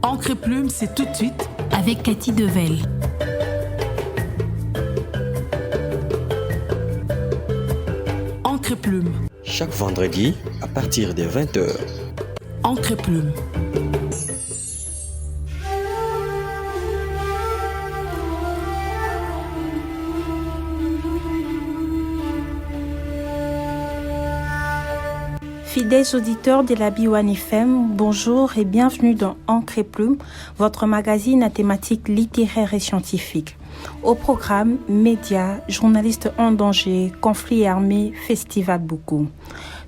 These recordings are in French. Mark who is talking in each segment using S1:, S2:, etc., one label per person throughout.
S1: Encre et Plume, c'est tout de suite
S2: avec Cathy Devel.
S1: Encre et Plume.
S3: Chaque vendredi à partir des 20h.
S1: Encre et Plume.
S4: Fidèles auditeurs de la B1 FM, bonjour et bienvenue dans Encre et Plume, votre magazine à thématique littéraire et scientifique. Au programme, médias, journalistes en danger, conflits armés, festival beaucoup.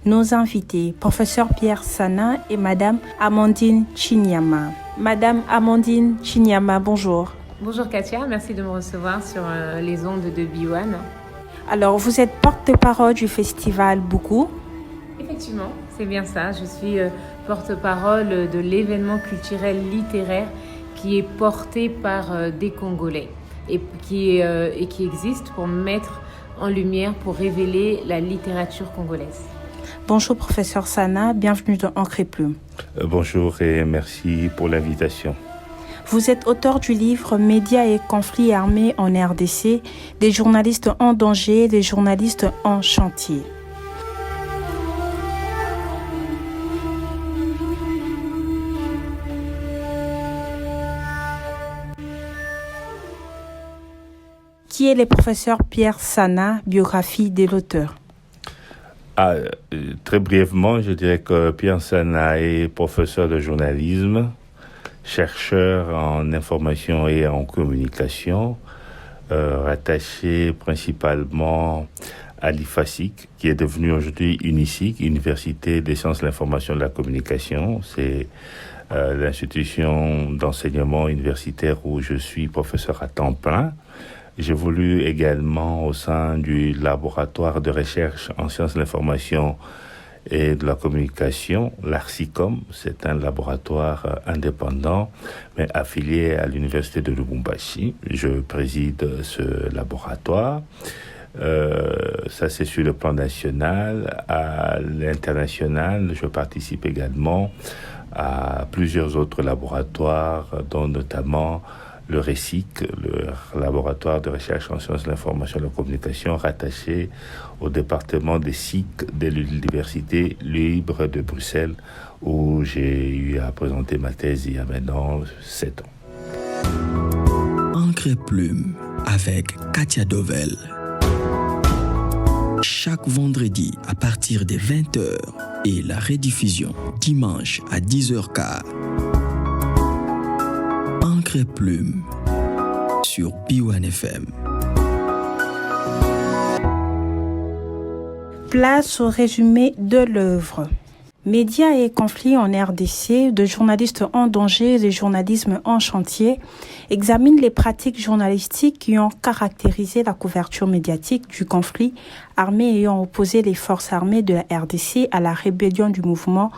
S4: Nos invités, professeur Pierre Sana et Madame Amandine Chinyama. Madame Amandine Chinyama, bonjour.
S5: Bonjour Katia, merci de me recevoir sur les ondes de B1.
S4: Alors, vous êtes porte-parole du festival Beaucoup.
S5: Effectivement, c'est bien ça. Je suis porte-parole de l'événement culturel littéraire qui est porté par des Congolais et qui existe pour mettre en lumière, pour révéler la littérature congolaise.
S4: Bonjour professeur Sana, bienvenue dans Encre et Plume.
S6: Bonjour et merci pour l'invitation.
S4: Vous êtes auteur du livre Médias et conflits armés en RDC, des journalistes en danger, des journalistes en chantier. Qui est le professeur Pierre Sana, biographie de l'auteur?
S6: Très brièvement, je dirais que Pierre Sana est professeur de journalisme, chercheur en information et en communication, rattaché principalement à l'IFASIC, qui est devenu aujourd'hui UNISIC, Université des sciences de l'information et de la communication. C'est l'institution d'enseignement universitaire où je suis professeur à temps plein. J'évolue également au sein du laboratoire de recherche en sciences de l'information et de la communication, l'ARCICOM. C'est un laboratoire indépendant, mais affilié à l'université de Lubumbashi. Je préside ce laboratoire. Ça, c'est sur le plan national. À l'international, je participe également à plusieurs autres laboratoires, dont notamment le RESIC, le laboratoire de recherche en sciences de l'information et de la communication, rattaché au département des SIC de l'Université libre de Bruxelles, où j'ai eu à présenter ma thèse il y a maintenant 7 ans.
S3: Encre et Plume avec Katia Devel. Chaque vendredi à partir des 20h et la rediffusion dimanche à 10h15. Encre et Plume sur B1 FM.
S4: Place au résumé de l'œuvre. Médias et conflits en RDC, de journalistes en danger et de journalisme en chantier, examine les pratiques journalistiques qui ont caractérisé la couverture médiatique du conflit armé ayant opposé les forces armées de la RDC à la rébellion du mouvement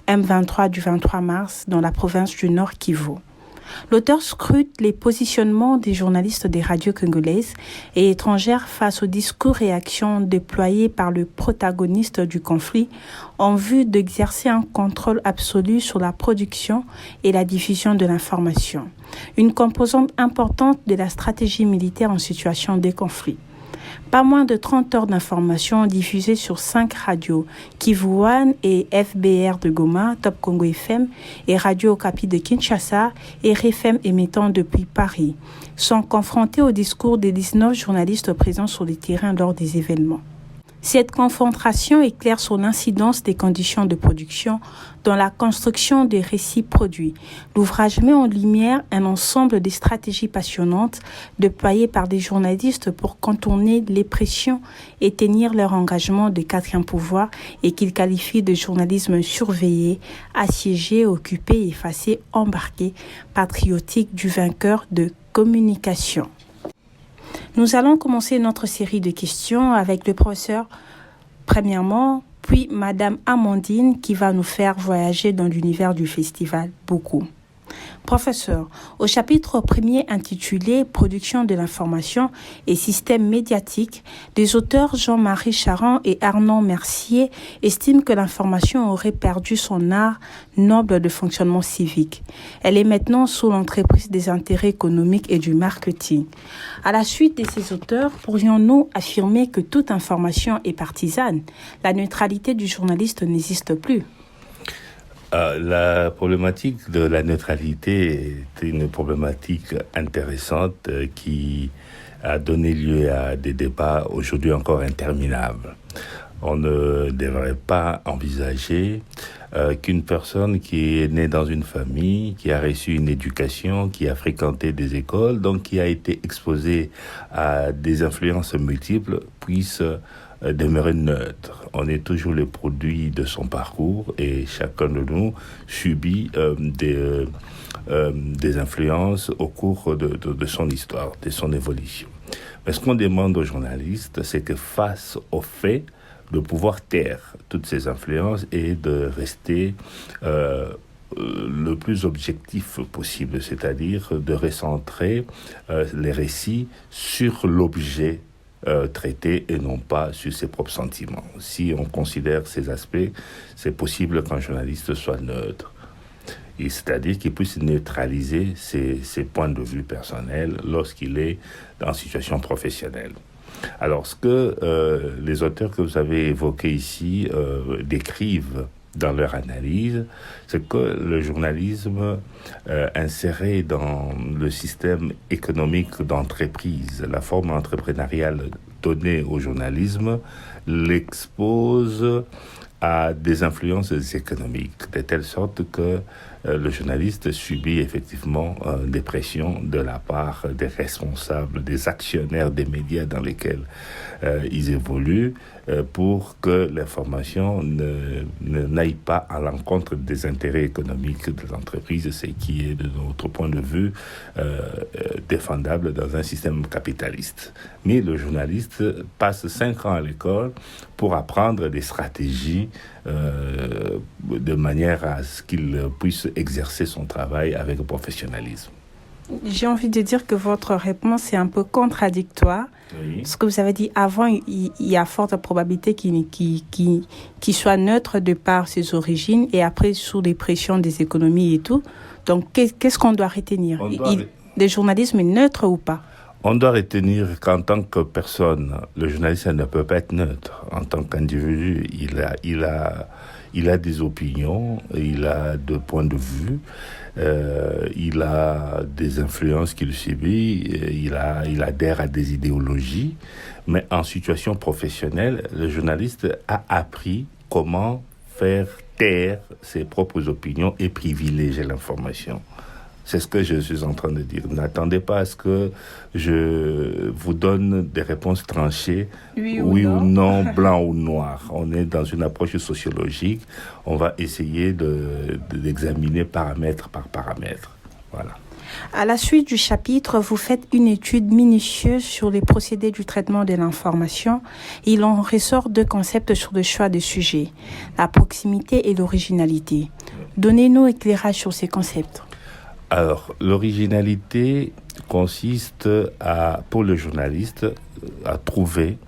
S4: M23 du 23 mars dans la province du Nord Kivu. L'auteur scrute les positionnements des journalistes des radios congolaises et étrangères face aux discours et actions déployés par le protagoniste du conflit en vue d'exercer un contrôle absolu sur la production et la diffusion de l'information, une composante importante de la stratégie militaire en situation de conflit. Pas moins de 30 heures d'informations diffusées sur 5 radios, Kivu One et FBR de Goma, Top Congo FM et Radio Okapi de Kinshasa et RFM émettant depuis Paris, sont confrontés au discours des 19 journalistes présents sur le terrain lors des événements. Cette confrontation éclaire sur l'incidence des conditions de production dans la construction des récits produits. L'ouvrage met en lumière un ensemble de stratégies passionnantes déployées par des journalistes pour contourner les pressions et tenir leur engagement de quatrième pouvoir et qu'ils qualifient de journalisme surveillé, assiégé, occupé, effacé, embarqué, patriotique du vainqueur de communication. Nous allons commencer notre série de questions avec le professeur, premièrement, puis Madame Amandine qui va nous faire voyager dans l'univers du festival Beaucoup. Professeur, au chapitre premier intitulé Production de l'information et système médiatique, les auteurs Jean-Marie Charan et Arnaud Mercier estiment que l'information aurait perdu son art noble de fonctionnement civique. Elle est maintenant sous l'entreprise des intérêts économiques et du marketing. À la suite de ces auteurs, pourrions-nous affirmer que toute information est partisane? La neutralité du journaliste n'existe plus.
S6: La problématique de la neutralité est une problématique intéressante qui a donné lieu à des débats aujourd'hui encore interminables. On ne devrait pas envisager qu'une personne qui est née dans une famille, qui a reçu une éducation, qui a fréquenté des écoles, donc qui a été exposée à des influences multiples, puisse demeurer neutre. On est toujours le produit de son parcours et chacun de nous subit des influences au cours de son histoire, de son évolution. Mais ce qu'on demande aux journalistes, c'est que face aux faits, de pouvoir taire toutes ces influences et de rester le plus objectif possible, c'est-à-dire de recentrer les récits sur l'objet traité et non pas sur ses propres sentiments. Si on considère ces aspects, c'est possible qu'un journaliste soit neutre. Et c'est-à-dire qu'il puisse neutraliser ses points de vue personnels lorsqu'il est en situation professionnelle. Alors, ce que les auteurs que vous avez évoqués ici décrivent dans leur analyse, c'est que le journalisme inséré dans le système économique d'entreprise, la forme entrepreneuriale donnée au journalisme, l'expose à des influences économiques, de telle sorte que le journaliste subit effectivement des pressions de la part des responsables, des actionnaires des médias dans lesquels ils évoluent, pour que l'information n'aille pas à l'encontre des intérêts économiques de l'entreprise, ce qui est de notre point de vue défendable dans un système capitaliste. Mais le journaliste passe 5 ans à l'école pour apprendre des stratégies de manière à ce qu'il puisse exercer son travail avec professionnalisme.
S4: J'ai envie de dire que votre réponse est un peu contradictoire.
S6: Oui.
S4: Ce que vous avez dit avant, il y a forte probabilité qu'il soit neutre de par ses origines et après sous les pressions des économies et tout. Donc, qu'est-ce qu'on doit retenir? Le journalisme est neutre ou pas?
S6: On doit retenir qu'en tant que personne, le journaliste ne peut pas être neutre. En tant qu'individu, il a des opinions, il a des points de vue, il a des influences qu'il subit, il adhère à des idéologies. Mais en situation professionnelle, le journaliste a appris comment faire taire ses propres opinions et privilégier l'information. C'est ce que je suis en train de dire. N'attendez pas à ce que je vous donne des réponses tranchées, oui ou non, blanc ou noir. On est dans une approche sociologique. On va essayer d'examiner paramètre par paramètre. Voilà.
S4: À la suite du chapitre, vous faites une étude minutieuse sur les procédés du traitement de l'information. Il en ressort 2 concepts sur le choix des sujets, la proximité et l'originalité. Donnez-nous éclairage sur ces concepts.
S6: Alors, l'originalité consiste pour le journaliste à trouver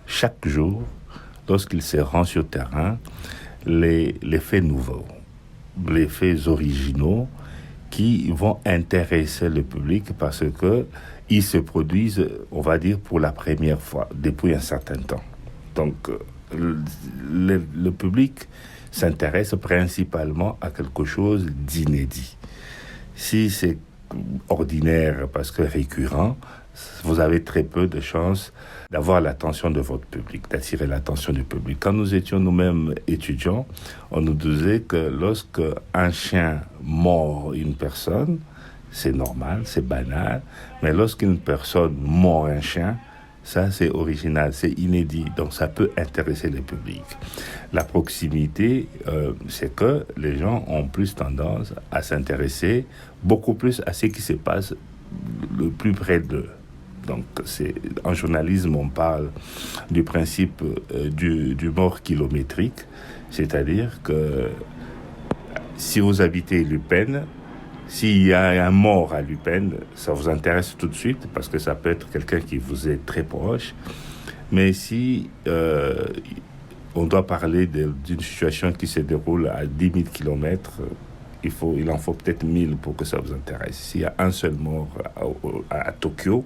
S6: chaque jour, lorsqu'il se rend sur le terrain, les faits nouveaux, les faits originaux qui vont intéresser le public parce que ils se produisent, on va dire, pour la première fois depuis un certain temps. Donc, le public s'intéresse principalement à quelque chose d'inédit. Si c'est ordinaire parce que récurrent, vous avez très peu de chances d'avoir l'attention de votre public, d'attirer l'attention du public. Quand nous étions nous-mêmes étudiants, on nous disait que lorsque un chien mord une personne, c'est normal, c'est banal, mais lorsqu'une personne mord un chien, ça, c'est original, c'est inédit, donc ça peut intéresser le public. La proximité, c'est que les gens ont plus tendance à s'intéresser beaucoup plus à ce qui se passe le plus près d'eux. Donc, en journalisme, on parle du principe du mort kilométrique, c'est-à-dire que si vous habitez Le Pen, S'il y a un mort à l'UPEN, ça vous intéresse tout de suite parce que ça peut être quelqu'un qui vous est très proche. Mais si on doit parler d'une situation qui se déroule à 10 000 kilomètres, il en faut peut-être 1000 pour que ça vous intéresse. S'il y a un seul mort à Tokyo,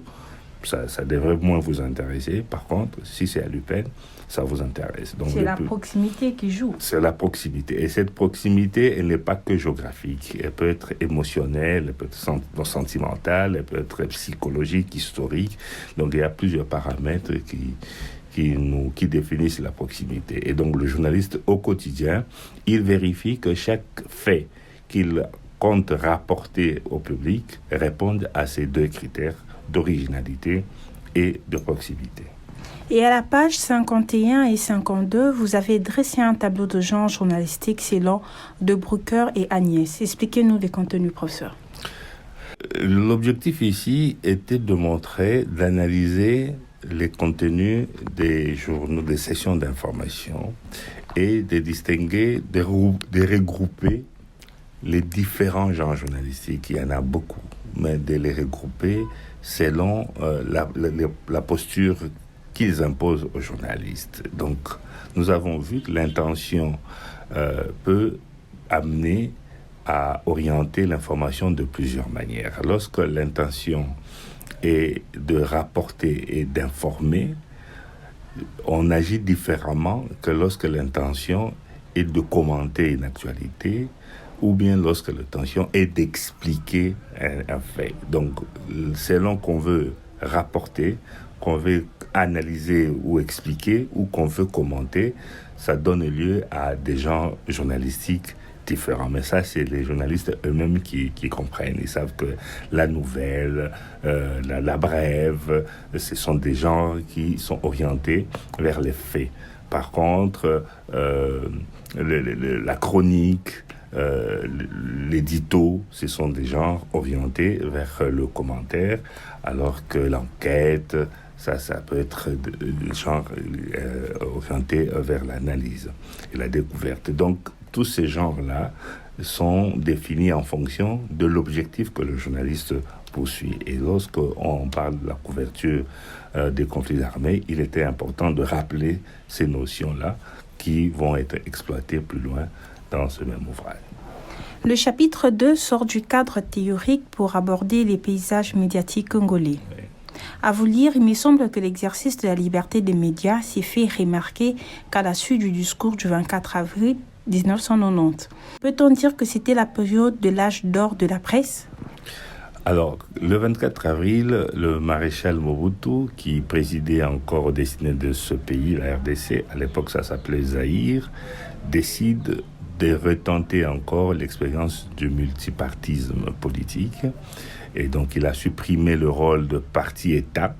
S6: ça devrait moins vous intéresser. Par contre, si c'est à l'UPEN, ça vous intéresse. Donc,
S4: c'est la proximité qui joue.
S6: C'est la proximité. Et cette proximité, elle n'est pas que géographique. Elle peut être émotionnelle, elle peut être sentimentale, elle peut être psychologique, historique. Donc, il y a plusieurs paramètres qui définissent la proximité. Et donc, le journaliste, au quotidien, il vérifie que chaque fait qu'il compte rapporter au public réponde à ces deux critères d'originalité et de proximité.
S4: Et à la page 51 et 52, vous avez dressé un tableau de genre journalistique selon De Brucker et Agnès. Expliquez-nous les contenus, professeur.
S6: L'objectif ici était de montrer, d'analyser les contenus des journaux, des sessions d'information et de distinguer, de regrouper les différents genres journalistiques. Il y en a beaucoup, mais de les regrouper selon la posture qu'ils imposent aux journalistes. Donc, nous avons vu que l'intention peut amener à orienter l'information de plusieurs manières. Lorsque l'intention est de rapporter et d'informer, on agit différemment que lorsque l'intention est de commenter une actualité ou bien lorsque l'intention est d'expliquer un fait. Donc, selon qu'on veut rapporter, qu'on veut analyser ou expliquer ou qu'on veut commenter, ça donne lieu à des genres journalistiques différents. Mais ça, c'est les journalistes eux-mêmes qui comprennent. Ils savent que la nouvelle, la brève, ce sont des genres qui sont orientés vers les faits. Par contre, la chronique, l'édito, ce sont des genres orientés vers le commentaire, alors que l'enquête, ça peut être des genres orientés vers l'analyse et la découverte. Donc, tous ces genres-là sont définis en fonction de l'objectif que le journaliste poursuit. Et lorsqu'on parle de la couverture des conflits armés, il était important de rappeler ces notions-là qui vont être exploitées plus loin dans ce même ouvrage.
S4: Le chapitre 2 sort du cadre théorique pour aborder les paysages médiatiques congolais. Oui. À vous lire, il me semble que l'exercice de la liberté des médias s'est fait remarquer qu'à la suite du discours du 24 avril 1990. Peut-on dire que c'était la période de l'âge d'or de la presse ?
S6: Alors, le 24 avril, le maréchal Mobutu, qui présidait encore aux destinées de ce pays, la RDC, à l'époque ça s'appelait Zaïre, décide de retenter encore l'expérience du multipartisme politique. Et donc, il a supprimé le rôle de parti-État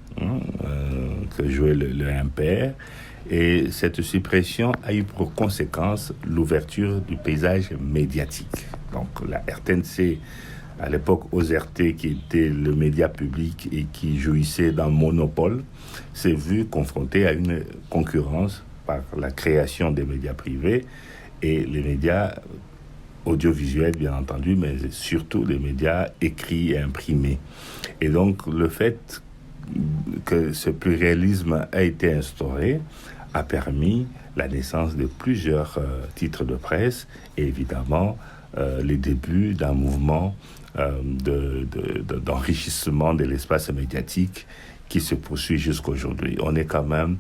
S6: que jouait le MPR. Et cette suppression a eu pour conséquence l'ouverture du paysage médiatique. Donc, la RTNC, à l'époque OZRT, qui était le média public et qui jouissait d'un monopole, s'est vue confrontée à une concurrence par la création des médias privés et les médias audiovisuels, bien entendu, mais surtout les médias écrits et imprimés. Et donc, le fait que ce pluralisme a été instauré a permis la naissance de plusieurs titres de presse et évidemment les débuts d'un mouvement d'enrichissement de l'espace médiatique qui se poursuit jusqu'aujourd'hui. On est quand même...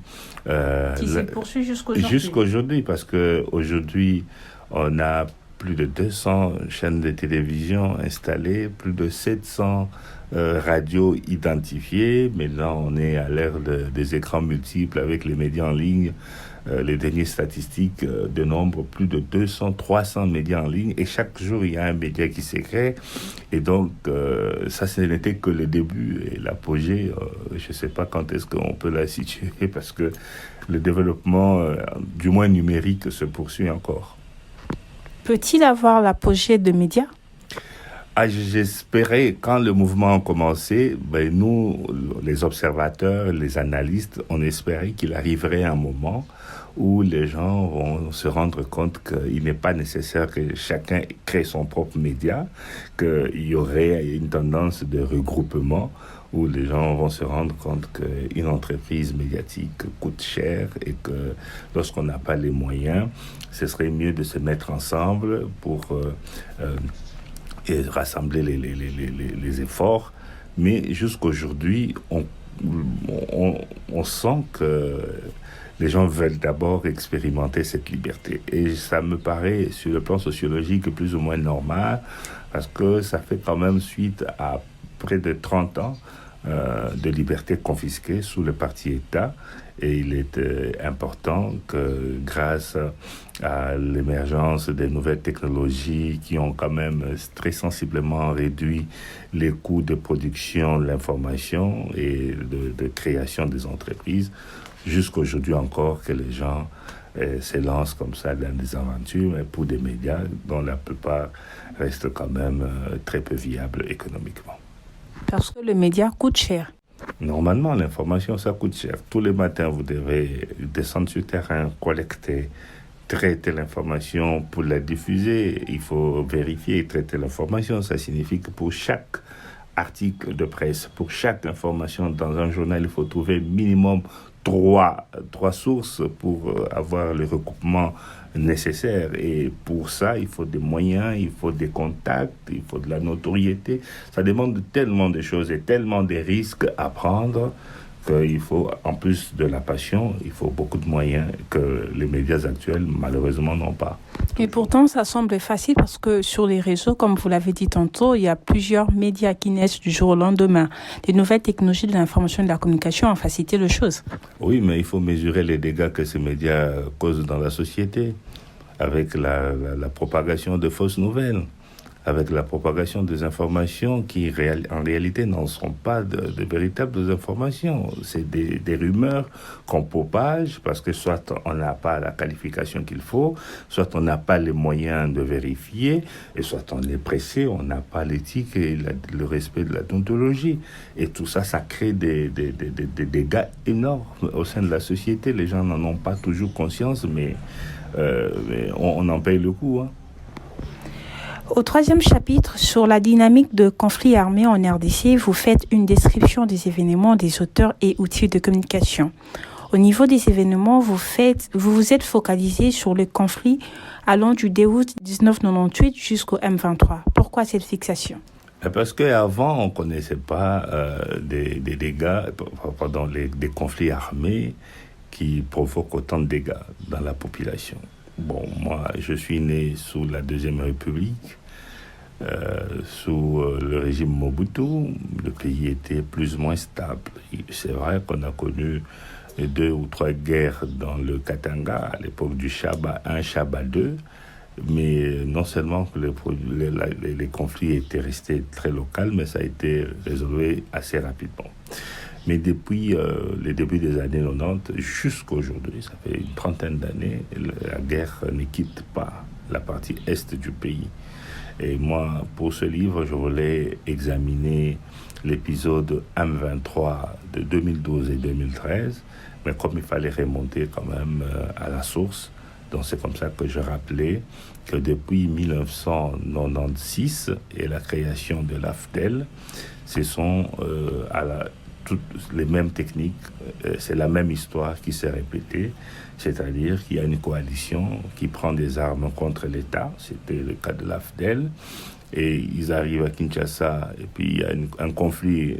S4: qui se poursuit jusqu'aujourd'hui.
S6: Jusqu'aujourd'hui, parce qu'aujourd'hui, on a plus de 200 chaînes de télévision installées, plus de 700 radios identifiées. Maintenant, on est à l'ère des écrans multiples avec les médias en ligne. Les dernières statistiques dénombrent plus de 200, 300 médias en ligne. Et chaque jour, il y a un média qui s'écrit. Et donc, ça, ce n'était que le début. Et l'apogée, je ne sais pas quand est-ce qu'on peut la situer, parce que le développement, du moins numérique, se poursuit encore.
S4: Peut-il avoir l'apogée de médias ?
S6: J'espérais, quand le mouvement a commencé, nous, les observateurs, les analystes, on espérait qu'il arriverait un moment où les gens vont se rendre compte qu'il n'est pas nécessaire que chacun crée son propre média, qu'il y aurait une tendance de regroupement où les gens vont se rendre compte qu'une entreprise médiatique coûte cher et que lorsqu'on n'a pas les moyens, ce serait mieux de se mettre ensemble pour et rassembler les efforts. Mais jusqu'aujourd'hui, on sent que les gens veulent d'abord expérimenter cette liberté. Et ça me paraît, sur le plan sociologique, plus ou moins normal, parce que ça fait quand même suite à près de 30 ans de liberté confisquée sous le parti État. Et il est important que grâce à l'émergence des nouvelles technologies qui ont quand même très sensiblement réduit les coûts de production de l'information et de création des entreprises, jusqu'aujourd'hui encore que les gens s'élancent comme ça dans des aventures pour des médias dont la plupart restent quand même très peu viables économiquement.
S4: Parce que le média coûte cher.
S6: Normalement, l'information, ça coûte cher. Tous les matins, vous devez descendre sur le terrain, collecter, traiter l'information pour la diffuser. Il faut vérifier et traiter l'information. Ça signifie que pour chaque article de presse, pour chaque information dans un journal, il faut trouver minimum trois sources pour avoir le recoupement nécessaire. Et pour ça, il faut des moyens, il faut des contacts, il faut de la notoriété. Ça demande tellement de choses et tellement de risques à prendre qu'il faut, en plus de la passion, il faut beaucoup de moyens que les médias actuels, malheureusement, n'ont pas.
S4: Et pourtant, ça semble facile parce que sur les réseaux, comme vous l'avez dit tantôt, il y a plusieurs médias qui naissent du jour au lendemain. Les nouvelles technologies de l'information et de la communication ont facilité les choses.
S6: Oui, mais il faut mesurer les dégâts que ces médias causent dans la société, avec la propagation de fausses nouvelles, avec la propagation des informations qui, en réalité, n'en sont pas de véritables informations. C'est des rumeurs qu'on propage parce que soit on n'a pas la qualification qu'il faut, soit on n'a pas les moyens de vérifier, et soit on est pressé, on n'a pas l'éthique et le respect de la déontologie. Et tout ça, ça crée des dégâts énormes au sein de la société. Les gens n'en ont pas toujours conscience, mais on en paye le coût, hein.
S4: Au troisième chapitre, sur la dynamique de conflits armés en RDC, vous faites une description des événements, des auteurs et outils de communication. Au niveau des événements, vous vous êtes focalisé sur le conflit allant du 2 août 1998 jusqu'au M23. Pourquoi cette fixation ?
S6: Parce qu'avant, on ne connaissait pas des dégâts, des conflits armés qui provoquent autant de dégâts dans la population. Bon, moi, je suis né sous la Deuxième République, sous le régime Mobutu. Le pays était plus ou moins stable. C'est vrai qu'on a connu 2 ou 3 guerres dans le Katanga, à l'époque du Chaba 1, Chaba 2, mais non seulement que les conflits étaient restés très locaux, mais ça a été résolu assez rapidement. Mais depuis les débuts des années 90 jusqu'à aujourd'hui, ça fait une trentaine d'années, la guerre ne quitte pas la partie est du pays. Et moi, pour ce livre, je voulais examiner l'épisode M23 de 2012 et 2013, mais comme il fallait remonter quand même à la source, donc c'est comme ça que je rappelais que depuis 1996 et la création de l'AFDEL, ce sont toutes les mêmes techniques, c'est la même histoire qui s'est répétée, c'est-à-dire qu'il y a une coalition qui prend des armes contre l'État, c'était le cas de l'AFDEL, et ils arrivent à Kinshasa, et puis il y a un conflit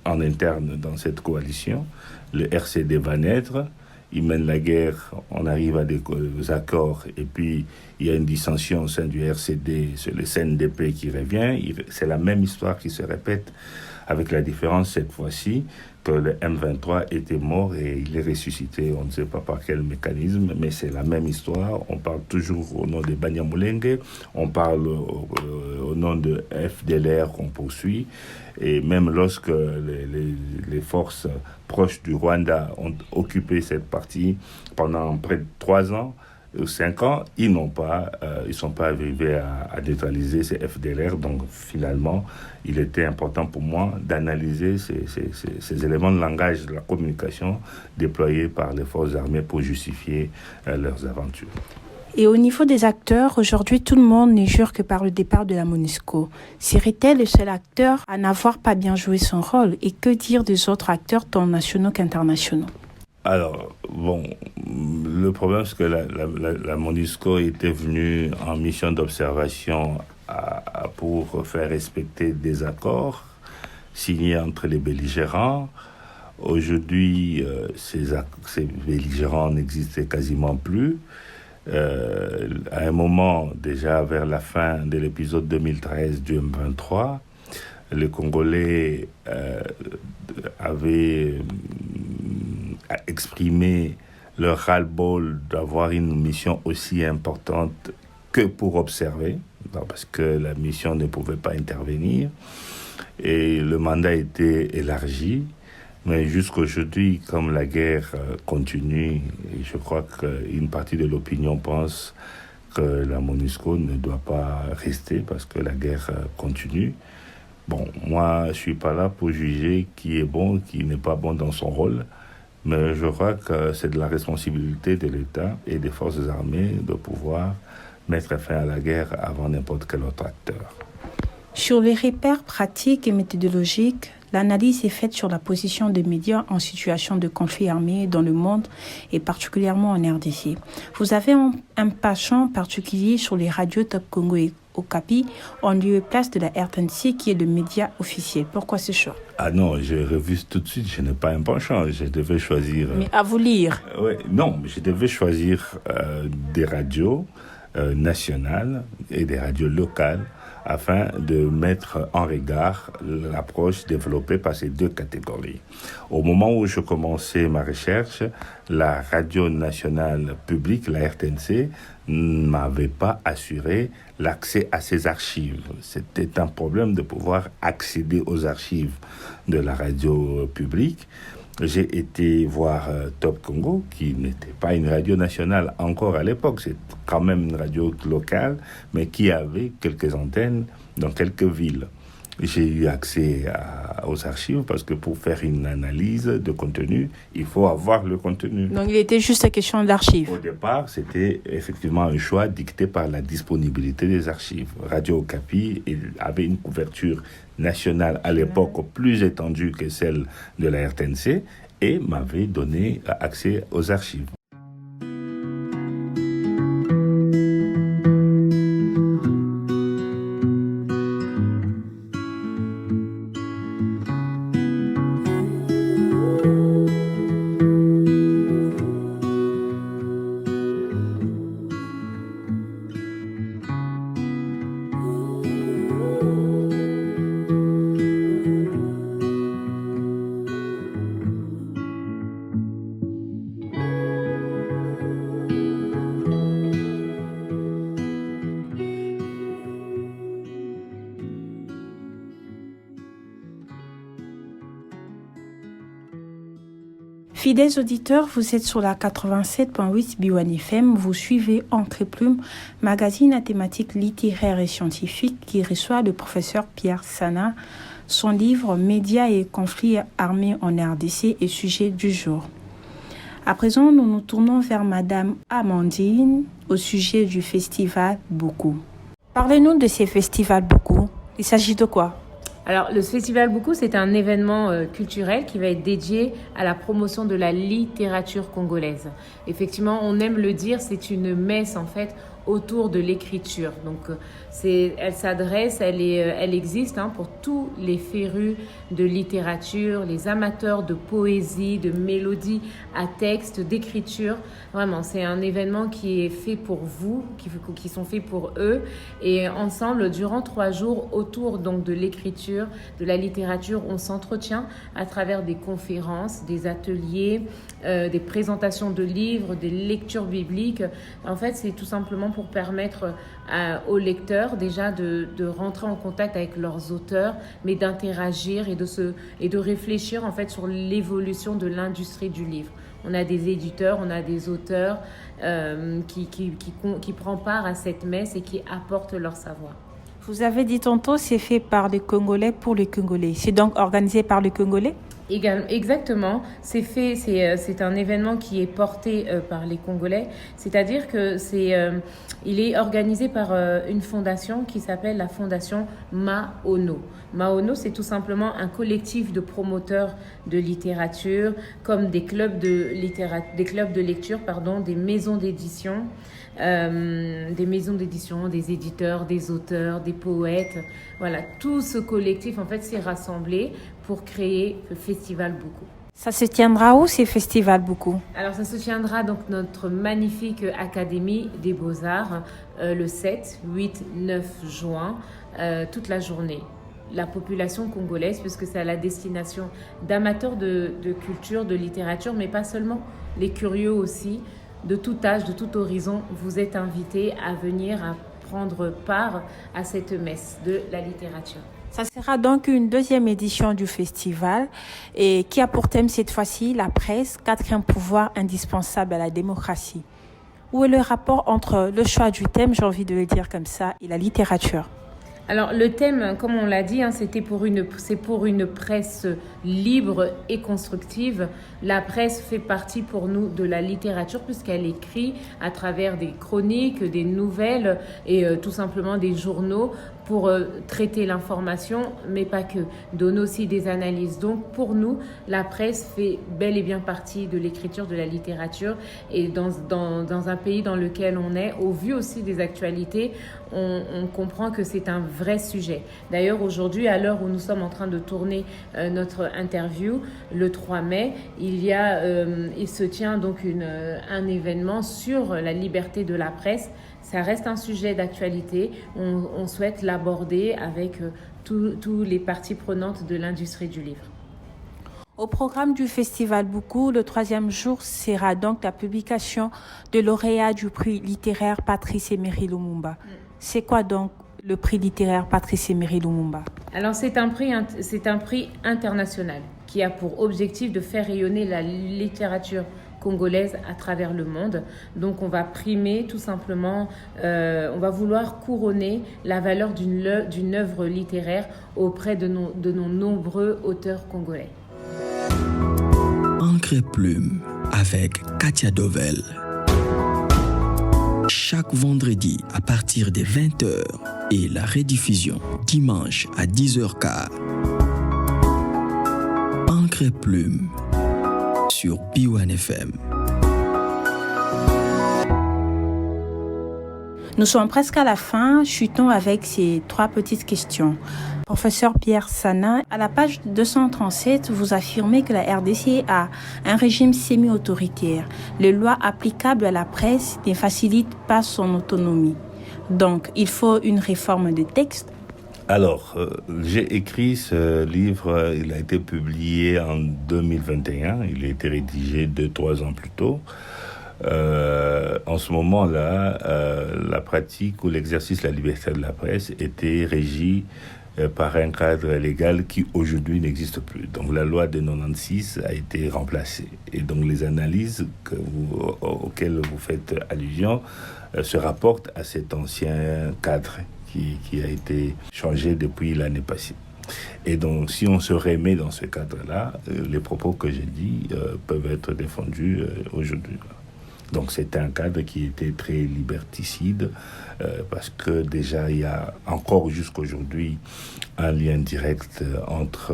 S6: en interne dans cette coalition, le RCD va naître, ils mènent la guerre, on arrive à des accords, et puis il y a une dissension au sein du RCD, c'est le CNDP qui revient, c'est la même histoire qui se répète, avec la différence cette fois-ci que le M23 était mort et il est ressuscité, on ne sait pas par quel mécanisme, mais c'est la même histoire. On parle toujours au nom de Banyamulenge, on parle au nom de FDLR qu'on poursuit, et même lorsque les forces proches du Rwanda ont occupé cette partie pendant près de 3 ans, 5 ans, ils sont pas arrivés à neutraliser ces FDLR. Donc finalement, il était important pour moi d'analyser ces éléments de langage de la communication déployés par les forces armées pour justifier leurs aventures.
S4: Et au niveau des acteurs, aujourd'hui, tout le monde ne jure que par le départ de la MONUSCO. Serait-elle le seul acteur à n'avoir pas bien joué son rôle? Et que dire des autres acteurs, tant nationaux qu'internationaux?
S6: Alors, bon, le problème, c'est que la MONUSCO était venue en mission d'observation pour faire respecter des accords signés entre les belligérants. Aujourd'hui, ces belligérants n'existaient quasiment plus. À un moment, déjà vers la fin de l'épisode 2013 du M23, les Congolais avaient exprimé leur ras-le-bol d'avoir une mission aussi importante que pour observer, parce que la mission ne pouvait pas intervenir. Et le mandat a été élargi. Mais jusqu'aujourd'hui, comme la guerre continue, et je crois qu'une partie de l'opinion pense que la MONUSCO ne doit pas rester parce que la guerre continue. Bon, moi, je ne suis pas là pour juger qui est bon, qui n'est pas bon dans son rôle, mais je crois que c'est de la responsabilité de l'État et des forces armées de pouvoir mettre fin à la guerre avant n'importe quel autre acteur.
S4: Sur les repères pratiques et méthodologiques, l'analyse est faite sur la position des médias en situation de conflit armé dans le monde et particulièrement en RDC. Vous avez un penchant particulier sur les radios Top Congo et Okapi en lieu et place de la RTNC qui est le média officiel. Pourquoi ce choix?
S6: Ah non, j'ai revu tout de suite, je n'ai pas un penchant, je devais choisir...
S4: Mais à vous lire.
S6: Non, je devais choisir des radios nationales et des radios locales afin de mettre en regard l'approche développée par ces deux catégories. Au moment où je commençais ma recherche, la radio nationale publique, la RTNC, ne m'avait pas assuré l'accès à ces archives. C'était un problème de pouvoir accéder aux archives de la radio publique. J'ai été voir Top Congo, qui n'était pas une radio nationale encore à l'époque, c'est quand même une radio locale, mais qui avait quelques antennes dans quelques villes. J'ai eu accès aux archives parce que pour faire une analyse de contenu, il faut avoir le contenu.
S4: Donc il était juste question d'archives.
S6: Au départ, c'était effectivement un choix dicté par la disponibilité des archives. Radio Okapi avait une couverture nationale à l'époque plus étendue que celle de la RTNC et m'avait donné accès aux archives.
S4: Fidèles auditeurs, vous êtes sur la 87.8 Biwan FM. Vous suivez Encre et Plume, magazine à thématique littéraire et scientifique qui reçoit le professeur Pierre Sana. Son livre « Médias et conflits armés en RDC » est sujet du jour. À présent, nous nous tournons vers Madame Amandine au sujet du festival Beaucoup. Parlez-nous de ces festivals Beaucoup. Il s'agit de quoi ?
S5: Alors, le Festival Beaucoup, c'est un événement culturel qui va être dédié à la promotion de la littérature congolaise. Effectivement, on aime le dire, c'est une messe en fait autour de l'écriture. Donc, elle s'adresse, elle existe pour tous les férus de littérature, les amateurs de poésie, de mélodie à texte, d'écriture. Vraiment, c'est un événement qui est fait pour vous, qui sont faits pour eux. Et ensemble, durant 3 jours, autour donc de l'écriture, de la littérature, on s'entretient à travers des conférences, des ateliers, des présentations de livres, des lectures bibliques. En fait, c'est tout simplement pour permettre aux lecteurs déjà de rentrer en contact avec leurs auteurs, mais d'interagir et de réfléchir en fait sur l'évolution de l'industrie du livre. On a des éditeurs, on a des auteurs qui prennent part à cette messe et qui apportent leur savoir.
S4: Vous avez dit tantôt, c'est fait par les Congolais pour les Congolais. C'est donc organisé par les Congolais?
S5: Exactement, c'est un événement qui est porté par les Congolais, c'est-à-dire que il est organisé par une fondation qui s'appelle la fondation Maono. Maono, c'est tout simplement un collectif de promoteurs de littérature, comme des clubs de lecture, des maisons d'édition. Des éditeurs, des auteurs, des poètes. Voilà, tout ce collectif en fait s'est rassemblé pour créer le Festival Buku.
S4: Ça se tiendra où ces festivals Buku?
S5: Alors ça se tiendra donc notre magnifique Académie des Beaux-Arts le 7, 8, 9 juin, toute la journée. La population congolaise, puisque c'est à la destination d'amateurs de culture, de littérature, mais pas seulement, les curieux aussi, de tout âge, de tout horizon, vous êtes invités à venir à prendre part à cette messe de la littérature.
S4: Ça sera donc une deuxième édition du festival et qui a pour thème cette fois-ci la presse, quatrième pouvoir indispensable à la démocratie. Où est le rapport entre le choix du thème, j'ai envie de le dire comme ça, et la littérature?
S5: Alors le thème, comme on l'a dit, c'est pour une presse libre et constructive. La presse fait partie pour nous de la littérature puisqu'elle écrit à travers des chroniques, des nouvelles et tout simplement des journaux pour traiter l'information, mais pas que, donne aussi des analyses. Donc pour nous, la presse fait bel et bien partie de l'écriture, de la littérature, et dans un pays dans lequel on est, au vu aussi des actualités, on comprend que c'est un vrai sujet. D'ailleurs, aujourd'hui, à l'heure où nous sommes en train de tourner notre interview, le 3 mai, il se tient donc un événement sur la liberté de la presse. Ça reste un sujet d'actualité. On souhaite l'aborder avec tous les parties prenantes de l'industrie du livre.
S4: Au programme du Festival Buku, le 3e jour sera donc la publication de lauréat du prix littéraire Patrice Emery Lumumba. C'est quoi donc le prix littéraire Patrice Emery Lumumba?
S5: Alors c'est un prix international qui a pour objectif de faire rayonner la littérature congolaise à travers le monde. Donc on va primer tout simplement, on va vouloir couronner la valeur d'une œuvre littéraire auprès de nos nombreux auteurs congolais.
S3: Encre et plume avec Katia Dovel. Chaque vendredi à partir des 20h et la rediffusion dimanche à 10h15. Encre et plume sur P1 FM.
S4: Nous sommes presque à la fin, chutons avec ces 3 petites questions. Professeur Pierre Sana, à la page 237, vous affirmez que la RDC a un régime semi-autoritaire. Les lois applicables à la presse ne facilitent pas son autonomie. Donc, il faut une réforme des textes.
S6: Alors, j'ai écrit ce livre, il a été publié en 2021, il a été rédigé 2-3 ans plus tôt. En ce moment-là, la pratique ou l'exercice de la liberté de la presse était régi par un cadre légal qui aujourd'hui n'existe plus. Donc la loi de 96 a été remplacée. Et donc les analyses auxquelles vous faites allusion se rapportent à cet ancien cadre qui a été changé depuis l'année passée. Et donc, si on se remet dans ce cadre-là, les propos que j'ai dit peuvent être défendus aujourd'hui. Donc, c'était un cadre qui était très liberticide parce que déjà, il y a encore jusqu'aujourd'hui un lien direct entre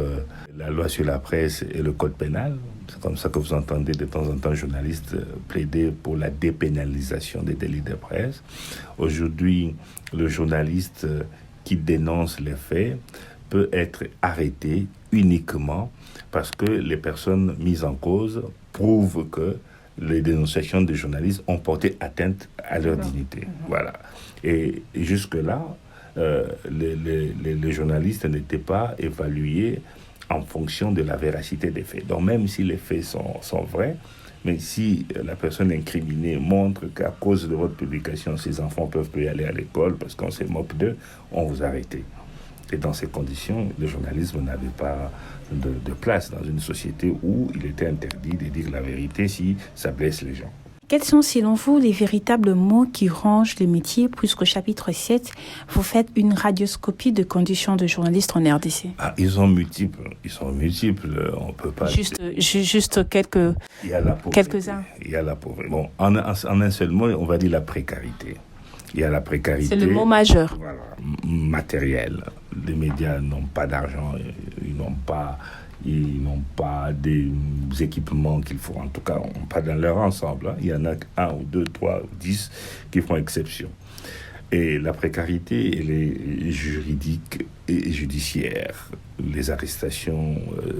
S6: la loi sur la presse et le code pénal. C'est comme ça que vous entendez de temps en temps journalistes plaider pour la dépénalisation des délits de presse. Aujourd'hui, le journaliste qui dénonce les faits peut être arrêté uniquement parce que les personnes mises en cause prouvent que les dénonciations des journalistes ont porté atteinte à leur dignité. Voilà. Et jusque-là, les journalistes n'étaient pas évalués en fonction de la véracité des faits. Donc même si les faits sont vrais, mais si la personne incriminée montre qu'à cause de votre publication, ses enfants ne peuvent plus aller à l'école parce qu'on se moque d'eux, on vous arrête. Et dans ces conditions, le journalisme n'avait pas de place dans une société où il était interdit de dire la vérité si ça blesse les gens.
S4: Quels sont selon vous les véritables mots qui rangent les métiers, puisqu'au chapitre 7, vous faites une radioscopie de conditions de journaliste en RDC?
S6: Ils sont multiples, on peut pas...
S4: Juste quelques-uns.
S6: Il y a la pauvreté. Bon, en un seul mot, on va dire la précarité. Il y a la précarité.
S4: C'est le mot majeur.
S6: Voilà, matériel. Les médias n'ont pas d'argent, ils n'ont pas des équipements qu'il faut, en tout cas, pas dans leur ensemble. Hein. Il y en a 1 ou 2, 3 ou 10 qui font exception. Et la précarité, elle est juridique et judiciaire. Les arrestations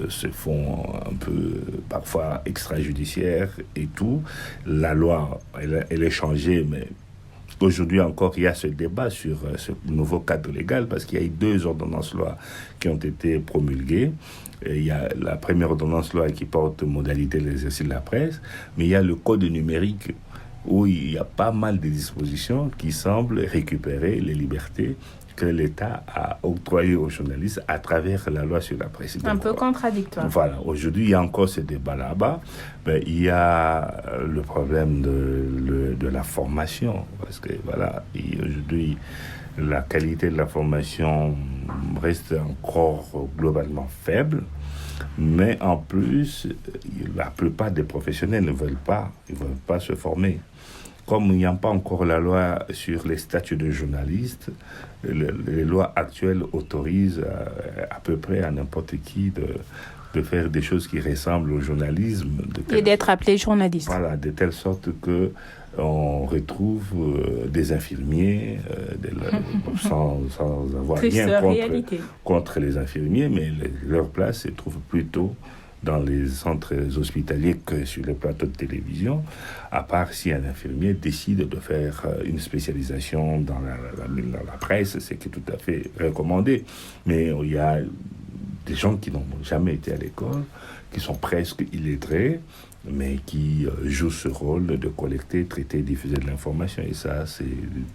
S6: se font un peu, parfois extrajudiciaires et tout. La loi, elle est changée, mais aujourd'hui encore, il y a ce débat sur ce nouveau cadre légal parce qu'il y a eu 2 ordonnances-loi qui ont été promulguées. Et il y a la première ordonnance-loi qui porte modalité de l'exercice de la presse, mais il y a le code numérique où il y a pas mal de dispositions qui semblent récupérer les libertés que l'État a octroyées aux journalistes à travers la loi sur la presse.
S4: Un peu contradictoire.
S6: Voilà, aujourd'hui, il y a encore ce débat là-bas. Mais il y a le problème de la formation, parce que voilà, aujourd'hui, la qualité de la formation reste encore globalement faible. Mais en plus, la plupart des professionnels ne veulent pas se former. Comme il n'y a pas encore la loi sur les statuts de journalistes, les lois actuelles autorisent à peu près à n'importe qui de faire des choses qui ressemblent au journalisme.
S4: Et d'être appelé journaliste.
S6: Voilà, de telle sorte que on retrouve des infirmiers, sans avoir rien contre les infirmiers, mais leur place se trouve plutôt dans les centres hospitaliers que sur les plateaux de télévision, à part si un infirmier décide de faire une spécialisation dans la presse, c'est qui est tout à fait recommandé. Mais il y a des gens qui n'ont jamais été à l'école, qui sont presque illettrés, mais qui jouent ce rôle de collecter, traiter, diffuser de l'information. Et ça, c'est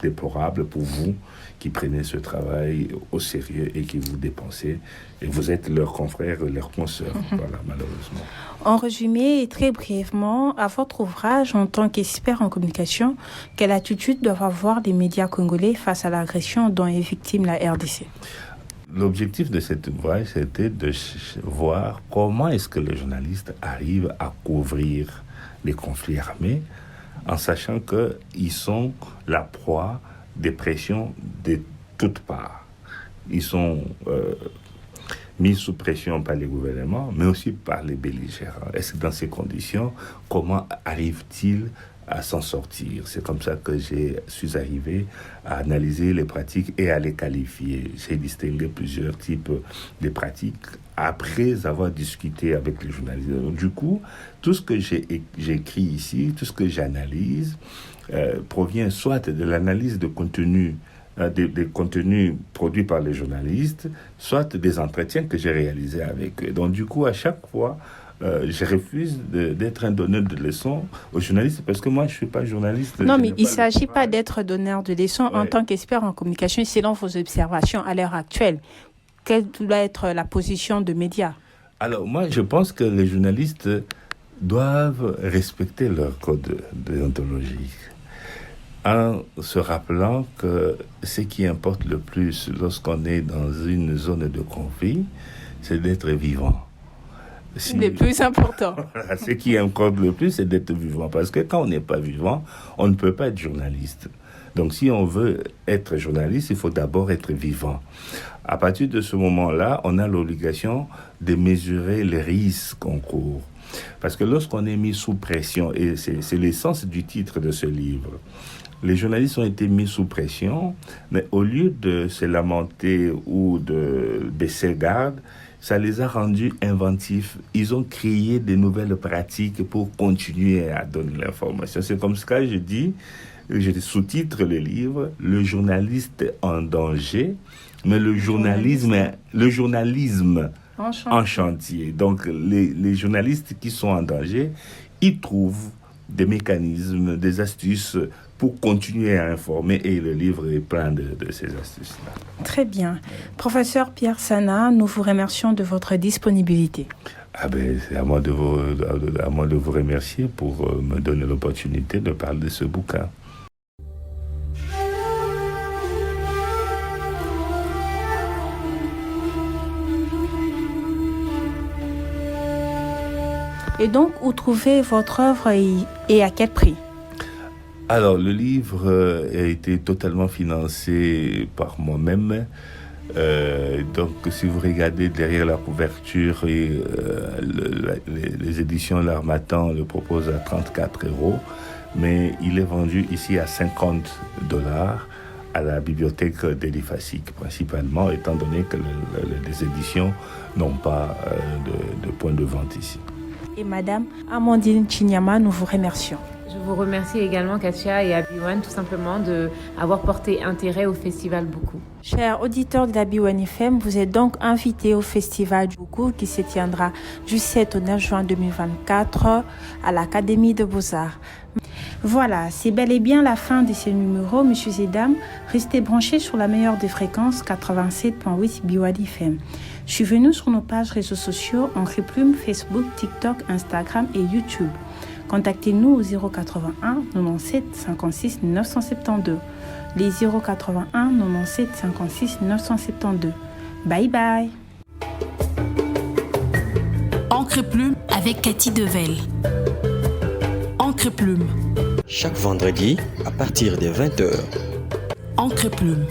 S6: déplorable pour vous qui prenez ce travail au sérieux et qui vous dépensez. Et vous êtes leurs confrères, leurs consoeurs. Voilà, malheureusement.
S4: En résumé, et très brièvement, à votre ouvrage, en tant qu'expert en communication, quelle attitude doivent avoir les médias congolais face à l'agression dont est victime la RDC?
S6: L'objectif de cet ouvrage, c'était de voir comment est-ce que les journalistes arrivent à couvrir les conflits armés en sachant qu'ils sont la proie des pressions de toutes parts. Ils sont mis sous pression par les gouvernements, mais aussi par les belligérants. Et c'est dans ces conditions, comment arrivent-ils à s'en sortir? C'est comme ça que je suis arrivé à analyser les pratiques et à les qualifier. J'ai distingué plusieurs types de pratiques après avoir discuté avec les journalistes. Donc, du coup, tout ce que j'écris ici, tout ce que j'analyse, provient soit de l'analyse de contenu, des contenus produits par les journalistes, soit des entretiens que j'ai réalisés avec eux. Donc, du coup, à chaque fois, je refuse d'être un donneur de leçons aux journalistes parce que moi, je ne suis pas journaliste.
S4: Non, mais il ne s'agit pas d'être donneur de leçons en tant qu'expert en communication. Selon vos observations à l'heure actuelle, quelle doit être la position de médias?
S6: Alors, moi, je pense que les journalistes doivent respecter leur code déontologique en se rappelant que ce qui importe le plus lorsqu'on est dans une zone de conflit, c'est d'être vivant.
S4: Le plus important.
S6: Ce qui importe le plus, c'est d'être vivant. Parce que quand on n'est pas vivant, on ne peut pas être journaliste. Donc, si on veut être journaliste, il faut d'abord être vivant. À partir de ce moment-là, on a l'obligation de mesurer les risques qu'on court. Parce que lorsqu'on est mis sous pression, et c'est l'essence du titre de ce livre, les journalistes ont été mis sous pression, mais au lieu de se lamenter ou de baisser garde, ça les a rendus inventifs. Ils ont créé de nouvelles pratiques pour continuer à donner l'information. C'est comme ça que je sous-titre le livre « Le journaliste en danger », mais le journalisme en chantier. Donc, les journalistes qui sont en danger, ils trouvent des mécanismes, des astuces pour continuer à informer, et le livre est plein de ces astuces-là.
S4: Très bien. Professeur Pierre Sana, nous vous remercions de votre disponibilité.
S6: C'est à moi de vous remercier pour me donner l'opportunité de parler de ce bouquin.
S4: Et donc, où trouvez votre œuvre et à quel prix?
S6: Alors, le livre a été totalement financé par moi-même. Donc, si vous regardez derrière la couverture, les éditions L'Harmattan le proposent à 34 €, mais il est vendu ici à $50 à la bibliothèque d'Eliphasique, principalement, étant donné que les éditions n'ont pas de point de vente ici.
S4: Et Madame Amandine Chinyama, nous vous remercions.
S5: Je vous remercie également, Katia et Abi-Wan, tout simplement d'avoir porté intérêt au Festival Buku.
S4: Chers auditeurs de la Abi-Wan FM, vous êtes donc invités au Festival Buku qui se tiendra du 7 au 9 juin 2024 à l'Académie de Beaux-Arts. Voilà, c'est bel et bien la fin de ce numéro, messieurs et dames. Restez branchés sur la meilleure des fréquences, 87.8 Abi-Wan FM. Suivez-nous sur nos pages réseaux sociaux, Encre Plume, Facebook, TikTok, Instagram et YouTube. Contactez-nous au 081 97 56 972. Les 081 97 56 972. Bye bye.
S1: Encre Plume avec Cathy Devel. Encre Plume.
S3: Chaque vendredi à partir de 20h.
S1: Encre Plume.